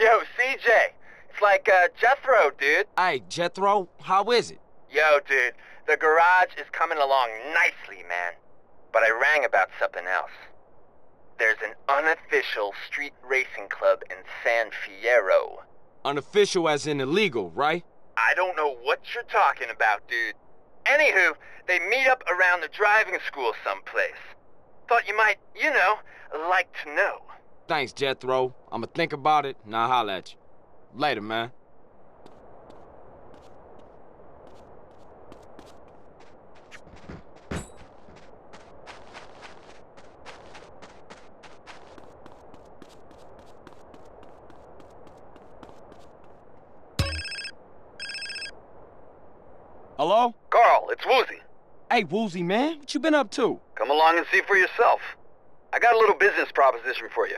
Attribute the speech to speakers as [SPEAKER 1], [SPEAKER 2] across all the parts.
[SPEAKER 1] Yo, CJ. It's like, Jethro, dude.
[SPEAKER 2] Hey, Jethro, how is it?
[SPEAKER 1] Yo, dude. The garage is coming along nicely, man. But I rang about something else. There's an unofficial street racing club in San Fierro.
[SPEAKER 2] Unofficial as in illegal, right?
[SPEAKER 1] I don't know what you're talking about, dude. Anywho, they meet up around the driving school someplace. Thought you might, like to know.
[SPEAKER 2] Thanks, Jethro. I'ma think about it, and I'll holler at you. Later, man. Hello?
[SPEAKER 1] Carl, it's Woozy.
[SPEAKER 2] Hey, Woozy, man. What you been up to?
[SPEAKER 1] Come along and see for yourself. I got a little business proposition for you.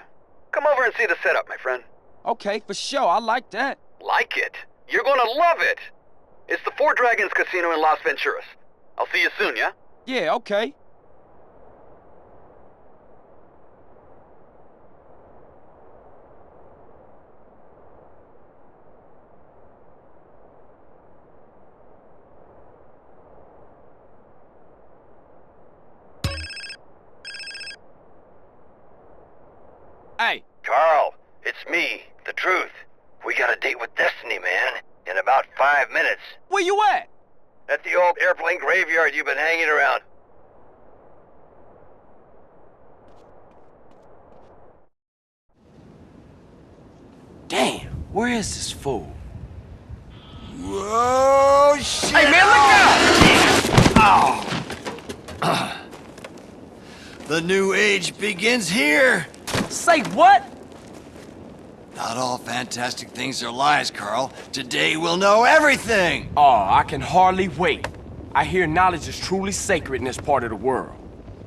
[SPEAKER 1] Come over and see the setup, my friend.
[SPEAKER 2] Okay, for sure. I like that.
[SPEAKER 1] Like it? You're gonna love it. It's the Four Dragons Casino in Las Venturas. I'll see you soon, yeah?
[SPEAKER 2] Yeah, okay. Hey.
[SPEAKER 1] Carl, it's me, the truth. We got a date with Destiny, man. In about 5 minutes.
[SPEAKER 2] Where you at?
[SPEAKER 1] At the old airplane graveyard you've been hanging around.
[SPEAKER 2] Damn, where is this fool?
[SPEAKER 3] Whoa, shit!
[SPEAKER 2] Hey, man, look out!
[SPEAKER 3] Oh. The new age begins here.
[SPEAKER 2] Say what?
[SPEAKER 3] Not all fantastic things are lies, Carl. Today we'll know everything.
[SPEAKER 2] Oh, I can hardly wait. I hear knowledge is truly sacred in this part of the world.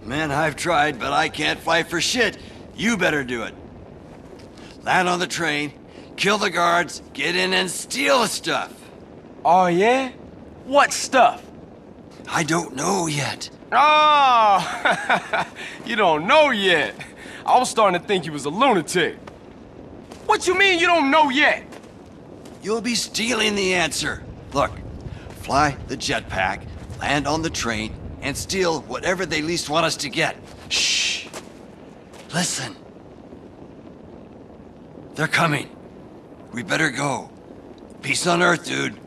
[SPEAKER 3] Man, I've tried, but I can't fight for shit. You better do it. Land on the train, kill the guards, get in and steal the stuff.
[SPEAKER 2] Oh, yeah? What stuff?
[SPEAKER 3] I don't know yet.
[SPEAKER 2] Oh, you don't know yet. I was starting to think you was a lunatic. What you mean you don't know yet?
[SPEAKER 3] You'll be stealing the answer. Look, fly the jetpack, land on the train, and steal whatever they least want us to get. Shh. Listen. They're coming. We better go. Peace on Earth, dude.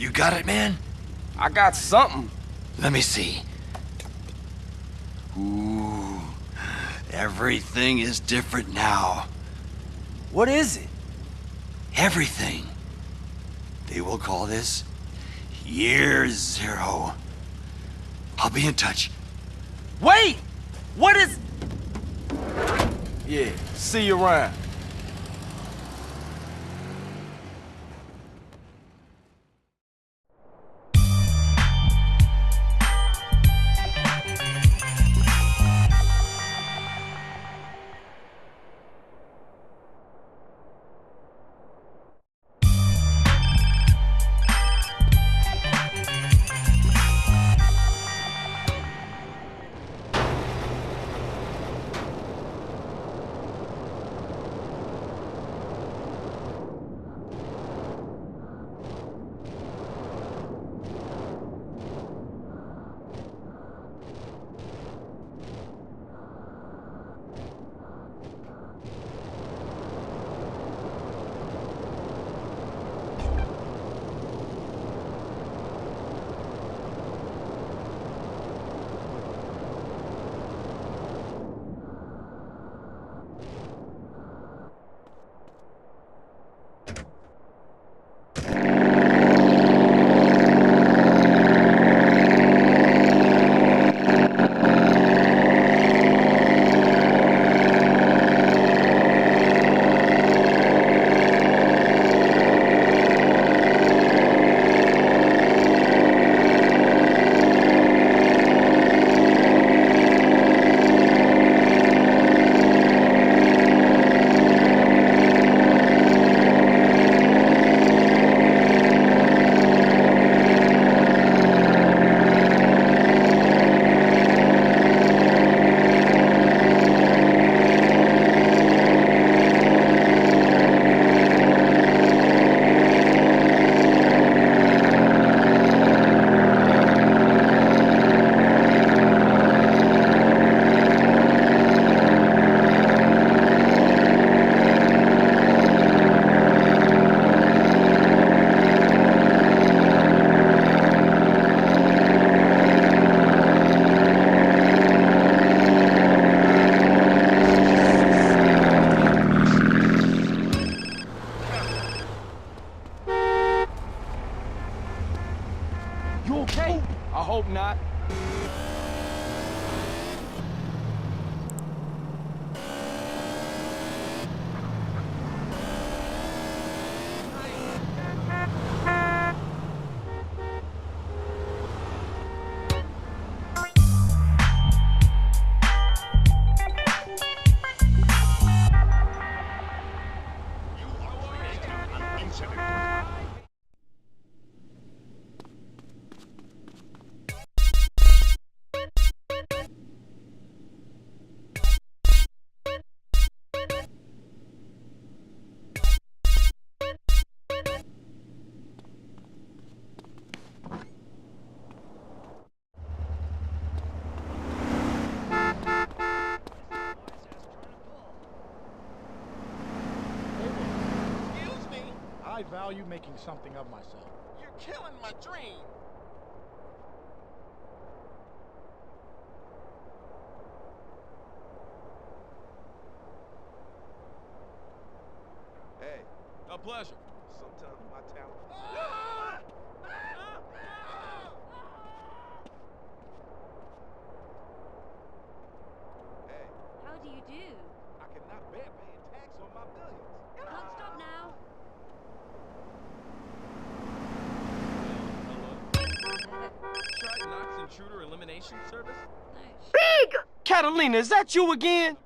[SPEAKER 3] You got it, man?
[SPEAKER 2] I got something.
[SPEAKER 3] Let me see. Ooh, everything is different now.
[SPEAKER 2] What is it?
[SPEAKER 3] Everything. They will call this Year Zero. I'll be in touch.
[SPEAKER 2] Wait! What is... Yeah, see you around. You okay? I hope not.
[SPEAKER 4] I value making something of myself.
[SPEAKER 5] You're killing my dream.
[SPEAKER 6] Hey,
[SPEAKER 2] A pleasure.
[SPEAKER 6] sometimes my talent. Hey,
[SPEAKER 7] How do you do?
[SPEAKER 6] I cannot bear paying tax on my millions.
[SPEAKER 7] Can't stop now.
[SPEAKER 5] Tried Knox Intruder Elimination Service?
[SPEAKER 7] No.
[SPEAKER 2] Catalina, is that you again?